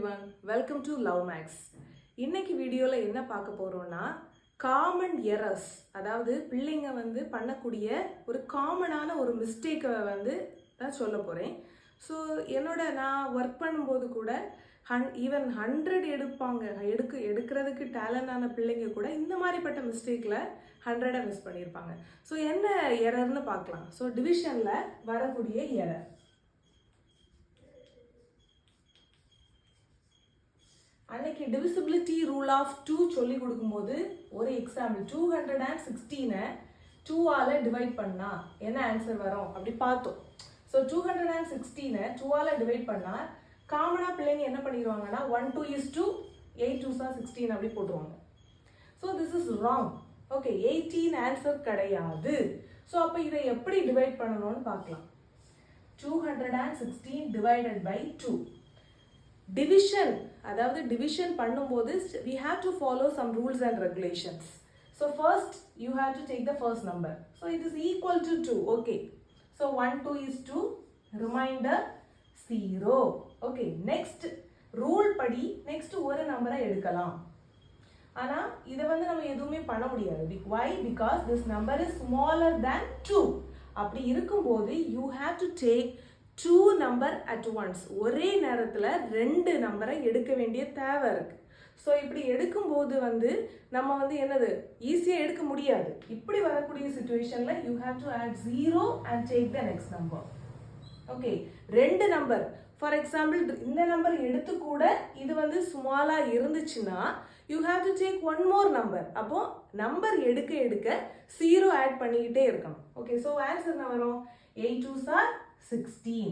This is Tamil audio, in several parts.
everyone, welcome to Love Max. இன்னைக்கு வீடியோல என்ன பார்க்க போறோம்னா காமன் எரர்ஸ், அதாவது பிள்ளைங்க பண்ணக்கூடிய ஒரு காமனான ஒரு மிஸ்டேக்கை தான் சொல்ல போறேன். ஸோ நான் ஒர்க் பண்ணும்போது கூட ஈவன் 100 எடுப்பாங்க, எடுக்கிறதுக்கு டேலண்டான பிள்ளைங்க கூட இந்த மாதிரிப்பட்ட மிஸ்டேக்கில் 100 மிஸ் பண்ணியிருப்பாங்க. ஸோ என்ன எரர்னு பார்க்கலாம். ஸோ டிவிஷனில் வரக்கூடிய எரர், அன்னைக்கு டிவிசிபிலிட்டி ரூல் ஆஃப் 2 சொல்லி கொடுக்கும்போது ஒரு எக்ஸாம்பிள் 216 2ஆல் டிவைட் பண்ணா என்ன ஆன்சர் வரும் அப்படி பார்த்தோம். ஸோ 216 2ஆல் டிவைட் பண்ணால் காமனாக பிள்ளைங்க என்ன பண்ணிடுவாங்கன்னா 1 2 is 2 8 2s are 16 அப்படி போட்டுருவாங்க. So this is wrong. Okay, 18 answer கிடையாது. ஸோ அப்போ இதை எப்படி டிவைட் பண்ணணும்னு பார்க்கலாம். 216 divided by 2. டிவிஷன், அதாவது டிவிஷன் பண்ணும்போது we have to follow some rules and regulations. So first you have to take the first number. So it is equal to 2. Okay, so 1 2 is 2, remainder 0. Okay, next rule படி next ஒரு நம்பரை எடுக்கலாம். ஆனா இதை நம்ம எதுவுமே பண்ண முடியாது. Why? Because this number is smaller than 2. அப்படி இருக்கும்போது you have to take 2 number at once. ஒரே நேரத்தில் 2 நம்பரை எடுக்க வேண்டிய தேவை இருக்கு. ஸோ இப்படி எடுக்கும்போது நம்ம என்னது ஈஸியாக எடுக்க முடியாது. இப்படி வரக்கூடிய சிச்சுவேஷனில் you have to add 0 and take the next number. Okay, 2 number for example இந்த நம்பர் எடுத்து கூட இது ஸ்மாலாக இருந்துச்சுன்னா you have to take one more number. அப்போ நம்பர் எடுக்க எடுக்க 0 ஆட் பண்ணிக்கிட்டே இருக்கணும். ஓகே, ஸோ ஆன்சர் என்ன வரும்? 8 2s are 16.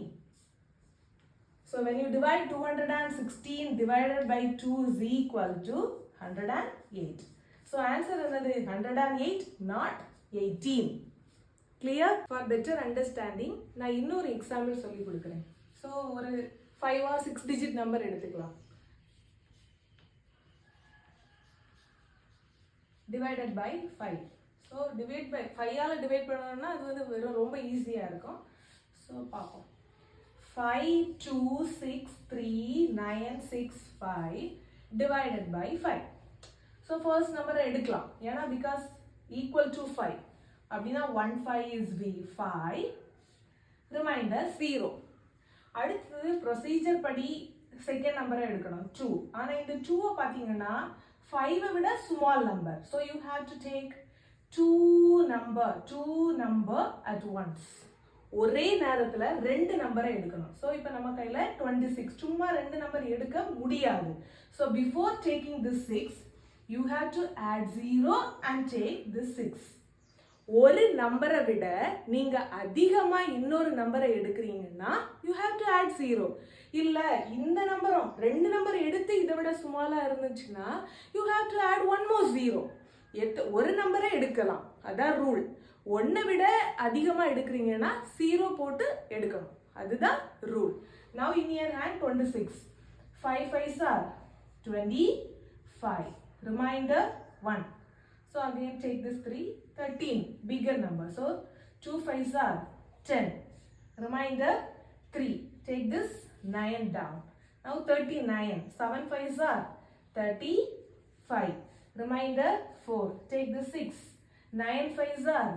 So when you divide 216 divided by 2 is equal to 108. So answer என்னது? 108, not 18. Clear? For better understanding நான் இன்னொரு எக்ஸாம்பிள் சொல்லி கொடுக்குறேன். ஸோ ஒரு 5 or 6 digit நம்பர் எடுத்துக்கலாம். Divided by 5. So divide by 5ஆல் டிவைட் பண்ணணும்னா அது வெறும் ரொம்ப ஈஸியாக இருக்கும். ஸோ பார்ப்போம். 5 2 6 3 9 6 5 divided by 5. ஸோ ஃபர்ஸ்ட் நம்பரை எடுக்கலாம், ஏன்னா பிகாஸ் ஈக்குவல் டு 5 அப்படின்னா 1 5 is 5, ரிமைண்டர் 0. அடுத்தது ப்ரொசீஜர் படி செகண்ட் நம்பரை எடுக்கணும் 2. ஆனால் இந்த 2வை பார்த்தீங்கன்னா 5ஐ விட small number. So you have to take 2 number at once. ஒரே நேரத்தில் 2 நம்பரை எடுக்கணும். ஸோ இப்போ நம்ம கையில் 26, சும்மா 2 நம்பர் எடுக்க முடியாது. So before taking this 6 you have to add 0 and take this 6. ஒரு நம்பரை விட நீங்கள் அதிகமாக இன்னொரு நம்பரை எடுக்கிறீங்கன்னா யூ ஹேவ் டு ஆட் 0. இல்லை இந்த நம்பரும் 2 நம்பர் எடுத்து இதை விட ஸ்மாலாக இருந்துச்சுன்னா you have to add one more 0. ஒரு நம்பரை எடுக்கலாம், அதான் ரூல். 1 விட அதிகமாக எடுக்கிறீங்கன்னா 0 போட்டு எடுக்கணும், அதுதான் rule. Now in your hand 26, 5 5s are 25, remainder 1. So again take this 3, 13, bigger number. So 2 5s are 10, remainder 3. Take this 9 down. Now 39, 7 5s are 35, remainder 4. Take this 6, 9 5s are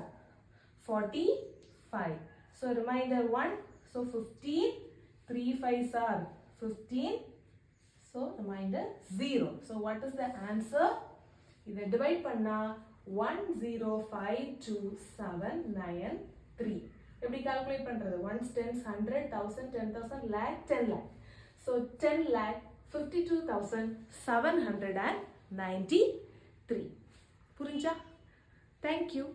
45. So remainder 1. So 15. 3 5s are 15. So remainder 0. So what is the answer? Either divide panna 1052793. எப்படி calculate பண்றது? 1s 10s 100 1000 10,000 lakh 10 lakh. So 10 lakh 52,793. புரிஞ்சா? Thank you.